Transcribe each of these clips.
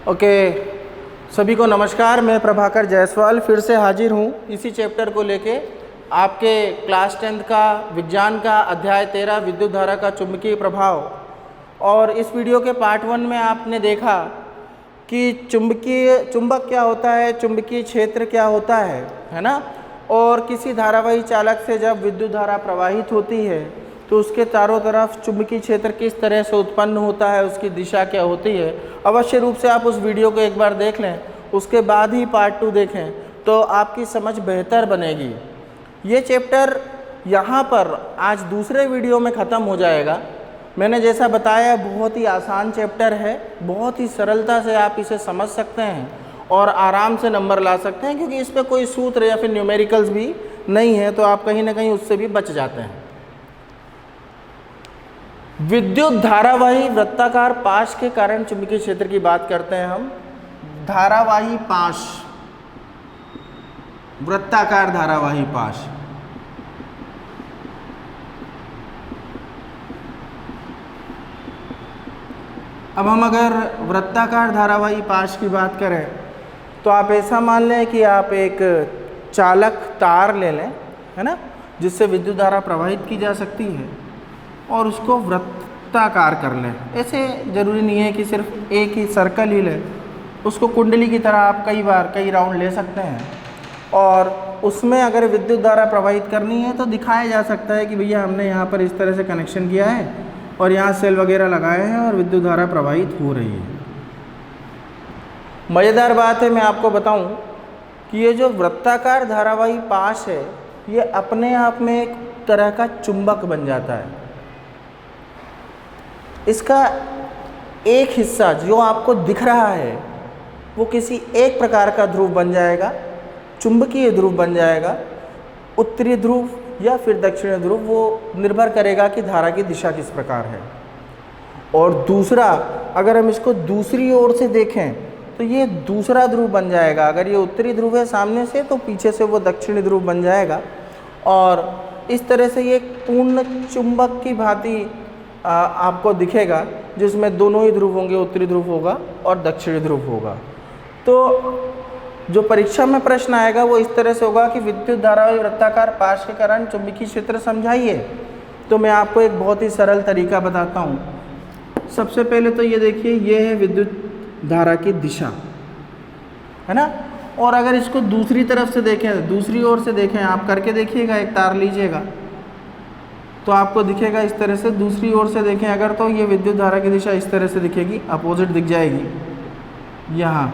Okay, सभी को नमस्कार। मैं प्रभाकर जायसवाल फिर से हाजिर हूँ इसी चैप्टर को लेके। आपके क्लास 10th का विज्ञान का अध्याय 13 विद्युत धारा का चुंबकीय प्रभाव। और इस वीडियो के पार्ट 1 में आपने देखा कि चुंबक क्या होता है, चुंबकीय क्षेत्र क्या होता है ना। और किसी धारावाही चालक से जब विद्युत धारा प्रवाहित होती है तो उसके चारों तरफ चुंबकीय क्षेत्र किस तरह से उत्पन्न होता है, उसकी दिशा क्या होती है। अवश्य रूप से आप उस वीडियो को एक बार देख लें, उसके बाद ही पार्ट 2 देखें तो आपकी समझ बेहतर बनेगी। ये चैप्टर यहाँ पर आज दूसरे वीडियो में ख़त्म हो जाएगा। मैंने जैसा बताया बहुत ही आसान चैप्टर है, बहुत ही सरलता से आप इसे समझ सकते हैं और आराम से नंबर ला सकते हैं, क्योंकि इस पर कोई सूत्र या फिर न्यूमेरिकल्स भी नहीं है, तो आप कहीं ना कहीं उससे भी बच जाते हैं। विद्युत धारावाही वृत्ताकार पाश के कारण चुंबकीय क्षेत्र की बात करते हैं हम। धारावाही पाश, वृत्ताकार धारावाही पाश। अब हम अगर वृत्ताकार धारावाही पाश की बात करें तो आप ऐसा मान लें कि आप एक चालक तार ले लें, है ना, जिससे विद्युत धारा प्रवाहित की जा सकती है, और उसको वृत्ताकार कर लें। ऐसे ज़रूरी नहीं है कि सिर्फ एक ही सर्कल ही लें, उसको कुंडली की तरह आप कई राउंड ले सकते हैं। और उसमें अगर विद्युत धारा प्रवाहित करनी है तो दिखाया जा सकता है कि भैया हमने यहाँ पर इस तरह से कनेक्शन किया है और यहाँ सेल वगैरह लगाए हैं और विद्युत धारा प्रवाहित हो रही है। मज़ेदार बात है, मैं आपको बताऊं कि ये जो वृत्ताकार धारावाही पाश है ये अपने आप में एक तरह का चुंबक बन जाता है। इसका एक हिस्सा जो आपको दिख रहा है वो किसी एक प्रकार का ध्रुव बन जाएगा, चुंबकीय ध्रुव बन जाएगा। उत्तरी ध्रुव या फिर दक्षिणी ध्रुव, वो निर्भर करेगा कि धारा की दिशा किस प्रकार है। और दूसरा, अगर हम इसको दूसरी ओर से देखें तो ये दूसरा ध्रुव बन जाएगा। अगर ये उत्तरी ध्रुव है सामने से तो पीछे से वो दक्षिणी ध्रुव बन जाएगा। और इस तरह से ये पूर्ण चुंबक की भांति आपको दिखेगा, जिसमें दोनों ही ध्रुव होंगे, उत्तरी ध्रुव होगा और दक्षिणी ध्रुव होगा। तो जो परीक्षा में प्रश्न आएगा वो इस तरह से होगा कि विद्युत धारावाही वृत्ताकार पाश के कारण चुंबकीय क्षेत्र समझाइए। तो मैं आपको एक बहुत ही सरल तरीका बताता हूँ। सबसे पहले तो ये देखिए, ये है विद्युत धारा की दिशा, है ना। और अगर इसको दूसरी तरफ से देखें, दूसरी ओर से देखें, आप करके देखिएगा, एक तार लीजिएगा तो आपको दिखेगा इस तरह से। दूसरी ओर से देखें अगर, तो ये विद्युत धारा की दिशा इस तरह से दिखेगी, अपोजिट दिख जाएगी। यहाँ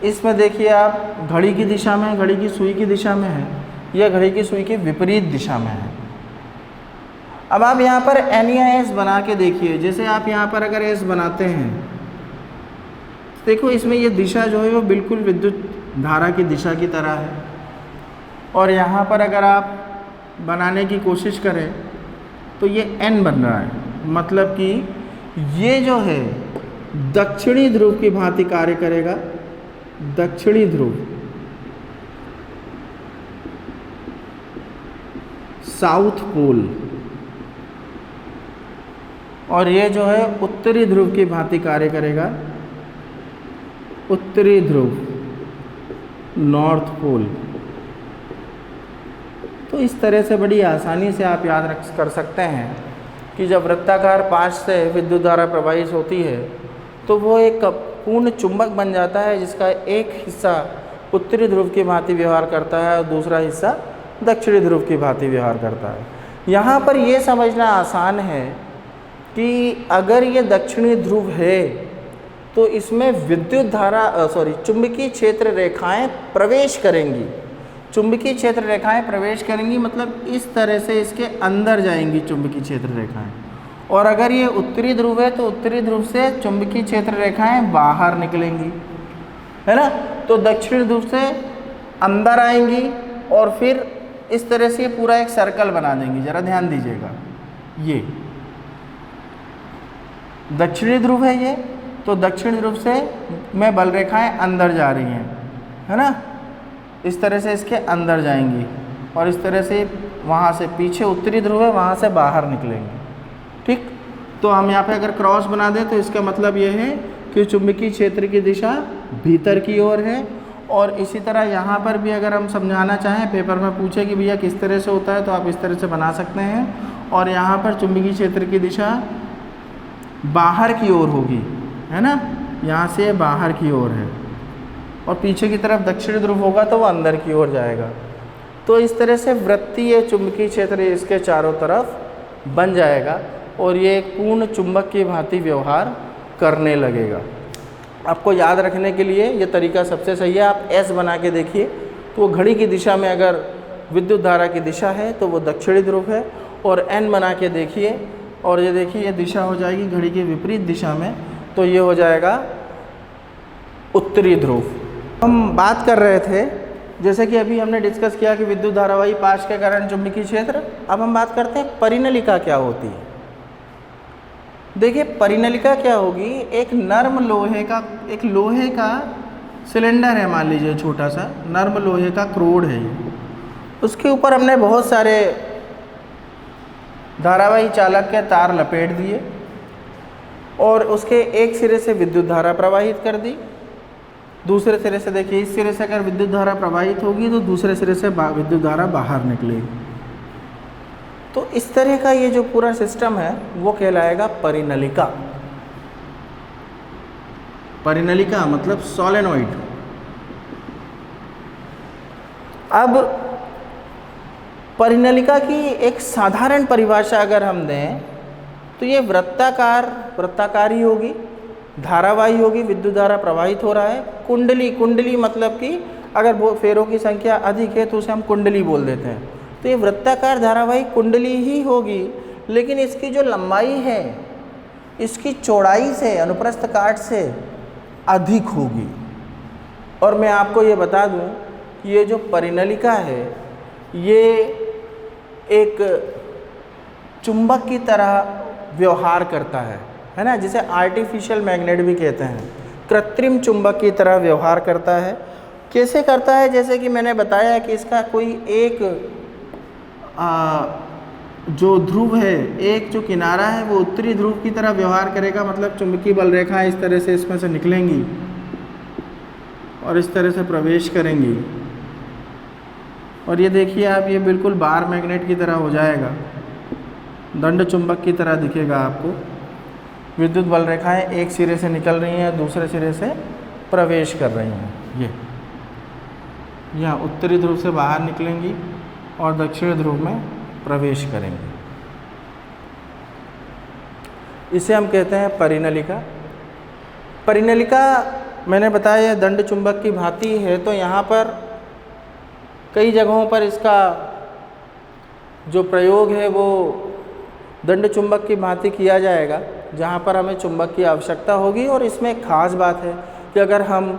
इसमें देखिए आप, घड़ी की दिशा में, घड़ी की सुई की दिशा में है, यह घड़ी की सुई की विपरीत दिशा में है। अब आप यहाँ पर एन या एस बना के देखिए। जैसे आप यहाँ पर अगर एस बनाते हैं तो देखो इसमें ये दिशा जो है वो बिल्कुल विद्युत धारा की दिशा की तरह है। और यहाँ पर अगर आप बनाने की कोशिश करें तो ये एन बन रहा है, मतलब कि ये जो है दक्षिणी ध्रुव की भांति कार्य करेगा। दक्षिणी ध्रुव, साउथ पोल, और ये जो है उत्तरी ध्रुव की भांति कार्य करेगा। उत्तरी ध्रुव, नॉर्थ पोल। तो इस तरह से बड़ी आसानी से आप याद कर सकते हैं कि जब वृत्ताकार पाश से विद्युत धारा प्रवाहित होती है तो वो एक पूर्ण चुंबक बन जाता है, जिसका एक हिस्सा उत्तरी ध्रुव की भांति व्यवहार करता है और दूसरा हिस्सा दक्षिणी ध्रुव की भांति व्यवहार करता है। यहाँ पर ये समझना आसान है कि अगर ये दक्षिणी ध्रुव है तो इसमें विद्युत धारा चुंबकीय क्षेत्र रेखाएं प्रवेश करेंगी। चुंबकीय क्षेत्र रेखाएं प्रवेश करेंगी मतलब इस तरह से इसके अंदर जाएंगी चुंबकीय क्षेत्र रेखाएं। और अगर ये उत्तरी ध्रुव है तो उत्तरी ध्रुव से चुंबकीय क्षेत्र रेखाएं बाहर निकलेंगी, है ना। तो दक्षिणी ध्रुव से अंदर आएंगी और फिर इस तरह से पूरा एक सर्कल बना देंगी। जरा ध्यान दीजिएगा, ये दक्षिणी ध्रुव है ये, तो दक्षिणी ध्रुव से में बल रेखाएं अंदर जा रही हैं, है ना। इस तरह से इसके अंदर जाएंगी और इस तरह से वहाँ से पीछे उत्तरी ध्रुव है, वहाँ से बाहर निकलेंगे। ठीक, तो हम यहाँ पे अगर क्रॉस बना दें तो इसका मतलब ये है कि चुंबकीय क्षेत्र की दिशा भीतर की ओर है। और इसी तरह यहाँ पर भी अगर हम समझाना चाहें, पेपर में पूछे कि भैया किस तरह से होता है, तो आप इस तरह से बना सकते हैं। और यहाँ पर चुंबकीय क्षेत्र की दिशा बाहर की ओर होगी, है ना, यहाँ से बाहर की ओर है, और पीछे की तरफ दक्षिण ध्रुव होगा तो वो अंदर की ओर जाएगा। तो इस तरह से वृत्तीय चुंबकीय क्षेत्र इसके चारों तरफ बन जाएगा और ये एक पूर्ण चुंबक की भांति व्यवहार करने लगेगा। आपको याद रखने के लिए ये तरीका सबसे सही है। आप एस बना के देखिए तो वो घड़ी की दिशा में अगर विद्युत धारा की दिशा है तो वो दक्षिणी ध्रुव है, और एन बना के देखिए और ये देखिए ये दिशा हो जाएगी घड़ी के विपरीत दिशा में, तो ये हो जाएगा उत्तरी ध्रुव। हम बात कर रहे थे, जैसे कि अभी हमने डिस्कस किया कि विद्युत धारावाही पाश के कारण चुंबकीय क्षेत्र। अब हम बात करते हैं परिनलिका क्या होती है। देखिए परिनलिका क्या होगी, एक नर्म लोहे का, एक लोहे का सिलेंडर है, मान लीजिए छोटा सा नर्म लोहे का क्रोड है, उसके ऊपर हमने बहुत सारे धारावाही चालक के तार लपेट दिए और उसके एक सिरे से विद्युत धारा प्रवाहित कर दी, दूसरे सिरे से देखिए इस सिरे से अगर विद्युत धारा प्रवाहित होगी तो दूसरे सिरे से विद्युत धारा बाहर निकलेगी। तो इस तरह का ये जो पूरा सिस्टम है वो कहलाएगा परिनलिका। परिनलिका मतलब सोलेनोइड। अब परिनलिका की एक साधारण परिभाषा अगर हम दें तो ये वृत्ताकार ही होगी, धारावाही होगी, विद्युत धारा प्रवाहित हो रहा है। कुंडली मतलब कि अगर वो फेरों की संख्या अधिक है तो उसे हम कुंडली बोल देते हैं। तो ये वृत्ताकार धारावाही कुंडली ही होगी, लेकिन इसकी जो लंबाई है इसकी चौड़ाई से, अनुप्रस्थ काट से अधिक होगी। और मैं आपको ये बता दूं कि ये जो परिनलिका है ये एक चुंबक की तरह व्यवहार करता है ना, जिसे आर्टिफिशियल मैग्नेट भी कहते हैं। कृत्रिम चुंबक की तरह व्यवहार करता है। कैसे करता है, जैसे कि मैंने बताया कि इसका कोई एक जो ध्रुव है, एक जो किनारा है वो उत्तरी ध्रुव की तरह व्यवहार करेगा, मतलब चुंबकीय बल रेखाएं इस तरह से इसमें से निकलेंगी और इस तरह से प्रवेश करेंगी। और ये देखिए आप, ये बिल्कुल बार मैग्नेट की तरह हो जाएगा, दंड चुंबक की तरह दिखेगा आपको। विद्युत बल रेखाएं एक सिरे से निकल रही हैं, दूसरे सिरे से प्रवेश कर रही हैं। ये यहाँ उत्तरी ध्रुव से बाहर निकलेंगी और दक्षिण ध्रुव में प्रवेश करेंगी। इसे हम कहते हैं परिनलिका। परिनलिका मैंने बताया दंड चुंबक की भांति है, तो यहाँ पर कई जगहों पर इसका जो प्रयोग है वो दंड चुंबक की भांति किया जाएगा, जहाँ पर हमें चुंबक की आवश्यकता होगी। और इसमें एक खास बात है कि अगर हम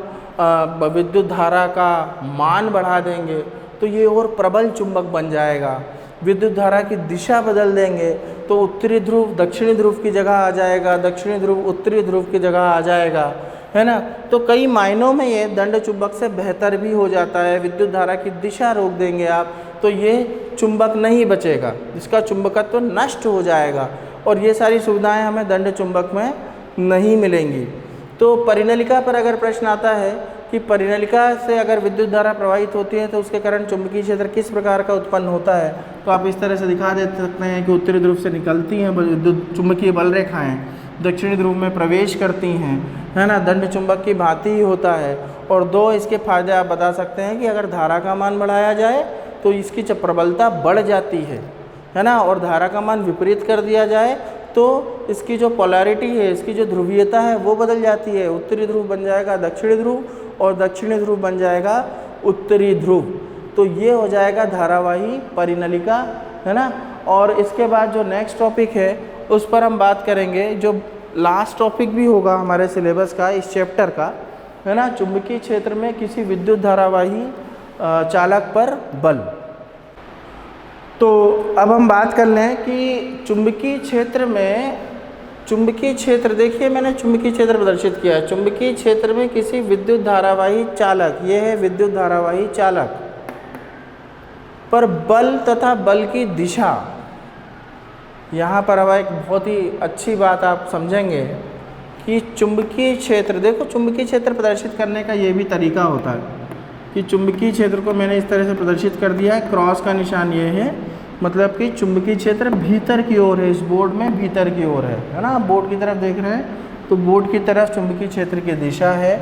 विद्युत धारा का मान बढ़ा देंगे तो ये और प्रबल चुंबक बन जाएगा। विद्युत धारा की दिशा बदल देंगे तो उत्तरी ध्रुव दक्षिणी ध्रुव की जगह आ जाएगा, दक्षिणी ध्रुव उत्तरी ध्रुव की जगह आ जाएगा, है ना। तो कई मायनों में ये दंड चुंबक से बेहतर भी हो जाता है। विद्युत धारा की दिशा रोक देंगे आप तो ये चुंबक नहीं बचेगा, इसका चुंबकत्व नष्ट हो जाएगा, और ये सारी सुविधाएं हमें दंड चुंबक में नहीं मिलेंगी। तो परिनलिका पर अगर प्रश्न आता है कि परिनलिका से अगर विद्युत धारा प्रवाहित होती है तो उसके कारण चुंबकीय क्षेत्र किस प्रकार का उत्पन्न होता है, तो आप इस तरह से दिखा दे सकते हैं कि उत्तरी ध्रुव से निकलती हैं विद्युत चुंबकीय बल रेखाएं, दक्षिणी ध्रुव में प्रवेश करती हैं, है ना, दंड चुंबक की भांति ही होता है। और दो इसके फायदे आप बता सकते हैं कि अगर धारा का मान बढ़ाया जाए तो इसकी प्रबलता बढ़ जाती है ना, और धारा का मान विपरीत कर दिया जाए तो इसकी जो पोलैरिटी है, इसकी जो ध्रुवीयता है वो बदल जाती है। उत्तरी ध्रुव बन जाएगा दक्षिणी ध्रुव और दक्षिणी ध्रुव बन जाएगा उत्तरी ध्रुव। तो ये हो जाएगा धारावाही परिनलिका, है ना। और इसके बाद जो नेक्स्ट टॉपिक है उस पर हम बात करेंगे, जो लास्ट टॉपिक भी होगा हमारे सिलेबस का, इस चैप्टर का, है ना, चुंबकीय क्षेत्र में किसी विद्युत धारावाही चालक पर बल। तो अब हम बात कर लें कि चुंबकीय क्षेत्र में, चुंबकीय क्षेत्र देखिए मैंने चुंबकीय क्षेत्र प्रदर्शित किया है। चुंबकीय क्षेत्र में किसी विद्युत धारावाही चालक, ये है विद्युत धारावाही चालक पर बल तथा बल की दिशा, यहाँ पर अब एक बहुत ही अच्छी बात आप समझेंगे कि चुंबकीय क्षेत्र, देखो चुंबकीय क्षेत्र प्रदर्शित करने का ये भी तरीका होता है कि चुंबकीय क्षेत्र को मैंने इस तरह से प्रदर्शित कर दिया है। क्रॉस का निशान ये है, मतलब कि चुंबकीय क्षेत्र भीतर की ओर है, इस बोर्ड में भीतर की ओर है ना। आप बोर्ड की तरफ देख रहे हैं तो बोर्ड की तरफ चुंबकीय क्षेत्र की दिशा है,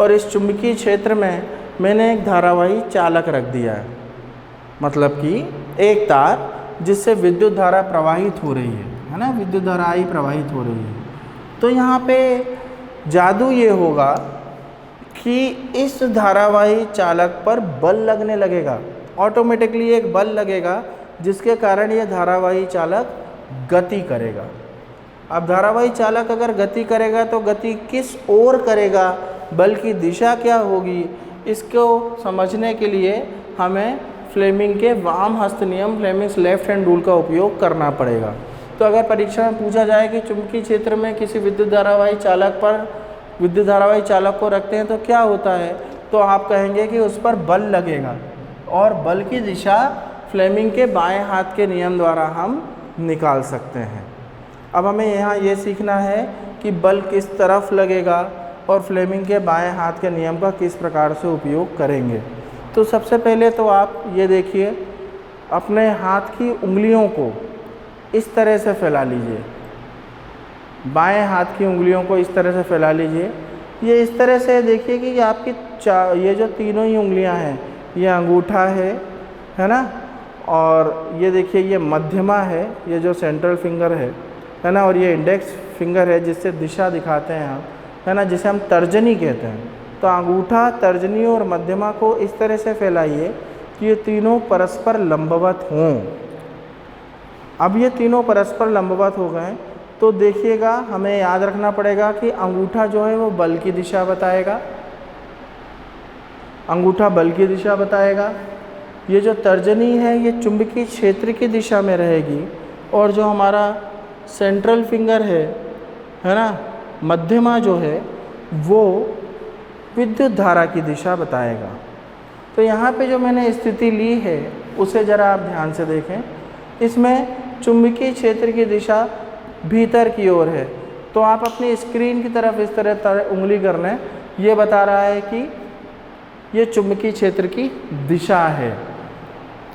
और इस चुंबकीय क्षेत्र में मैंने एक धारावाही चालक रख दिया है, मतलब कि एक तार जिससे विद्युत धारा प्रवाहित हो रही है ना, विद्युत धारा आई प्रवाहित हो रही है। तो यहाँ पे जादू ये होगा कि इस धारावाही चालक पर बल लगने लगेगा, ऑटोमेटिकली एक बल लगेगा जिसके कारण ये धारावाही चालक गति करेगा। अब धारावाही चालक अगर गति करेगा तो गति किस ओर करेगा, बल की दिशा क्या होगी, इसको समझने के लिए हमें फ्लेमिंग के वाम हस्त नियम, फ्लेमिंग्स लेफ्ट हैंड रूल का उपयोग करना पड़ेगा। तो अगर परीक्षा में पूछा जाए कि चुंबकीय क्षेत्र में किसी विद्युत धारावाही चालक को रखते हैं तो क्या होता है, तो आप कहेंगे कि उस पर बल लगेगा, और बल की दिशा फ्लेमिंग के बाएं हाथ के नियम द्वारा हम निकाल सकते हैं। अब हमें यहाँ ये सीखना है कि बल किस तरफ लगेगा और फ्लेमिंग के बाएं हाथ के नियम का किस प्रकार से उपयोग करेंगे। तो सबसे पहले तो आप ये देखिए, अपने हाथ की उंगलियों को इस तरह से फैला लीजिए, बाएं हाथ की उंगलियों को इस तरह से फैला लीजिए। ये इस तरह से देखिए कि आपकी ये जो तीनों ही उंगलियां हैं, ये अंगूठा है ना, और ये देखिए ये मध्यमा है, ये जो सेंट्रल फिंगर है ना, और ये इंडेक्स फिंगर है जिससे दिशा दिखाते हैं हम, है ना, जिसे हम तर्जनी कहते हैं। तो अंगूठा, तर्जनी और मध्यमा को इस तरह से फैलाइए कि ये तीनों परस्पर लंबवत हों। अब ये तीनों परस्पर लंबवत हो गए तो देखिएगा, हमें याद रखना पड़ेगा कि अंगूठा जो है वो बल की दिशा बताएगा, अंगूठा बल की दिशा बताएगा। ये जो तर्जनी है ये चुंबकीय क्षेत्र की दिशा में रहेगी, और जो हमारा सेंट्रल फिंगर है ना, मध्यमा जो है वो विद्युत धारा की दिशा बताएगा। तो यहाँ पे जो मैंने स्थिति ली है उसे ज़रा आप ध्यान से देखें। इसमें चुंबकीय क्षेत्र की दिशा भीतर की ओर है, तो आप अपनी स्क्रीन की तरफ इस तरह उंगली कर लें, ये बता रहा है कि ये चुंबकीय क्षेत्र की दिशा है।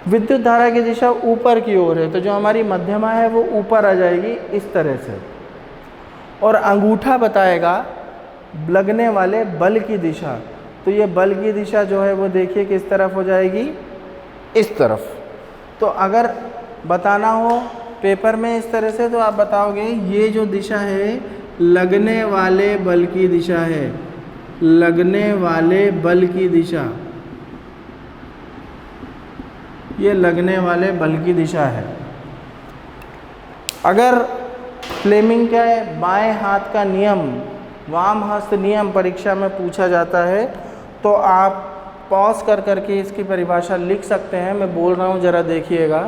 विद्युत धारा की दिशा ऊपर की ओर है, तो जो हमारी मध्यमा है वो ऊपर आ जाएगी इस तरह से, और अंगूठा बताएगा लगने वाले बल की दिशा। तो ये बल की दिशा जो है वो देखिए किस तरफ हो जाएगी, इस तरफ। तो अगर बताना हो पेपर में इस तरह से तो आप बताओगे ये जो दिशा है लगने वाले बल की दिशा है, लगने वाले बल की दिशा, ये लगने वाले बल की दिशा है। अगर फ्लेमिंग के बाएं हाथ का नियम, वाम हस्त नियम परीक्षा में पूछा जाता है तो आप पॉज कर करके इसकी परिभाषा लिख सकते हैं। मैं बोल रहा हूँ, ज़रा देखिएगा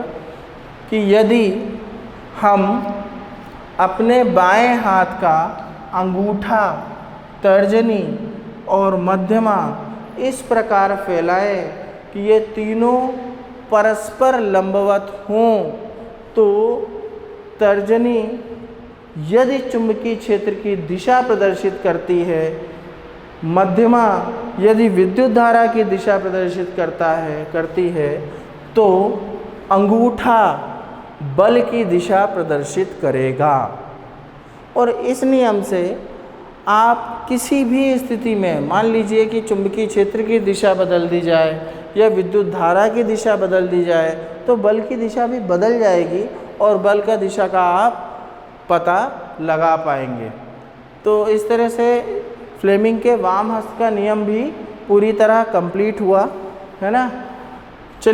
कि यदि हम अपने बाएं हाथ का अंगूठा, तर्जनी और मध्यमा इस प्रकार फैलाए कि ये तीनों परस्पर लंबवत हों, तो तर्जनी यदि चुंबकीय क्षेत्र की दिशा प्रदर्शित करती है, मध्यमा यदि विद्युत धारा की दिशा प्रदर्शित करती है, तो अंगूठा बल की दिशा प्रदर्शित करेगा। और इस नियम से आप किसी भी स्थिति में, मान लीजिए कि चुंबकीय क्षेत्र की दिशा बदल दी जाए या विद्युत धारा की दिशा बदल दी जाए, तो बल की दिशा भी बदल जाएगी और बल का दिशा का आप पता लगा पाएंगे। तो इस तरह से फ्लेमिंग के वाम हस्त का नियम भी पूरी तरह कंप्लीट हुआ, है ना।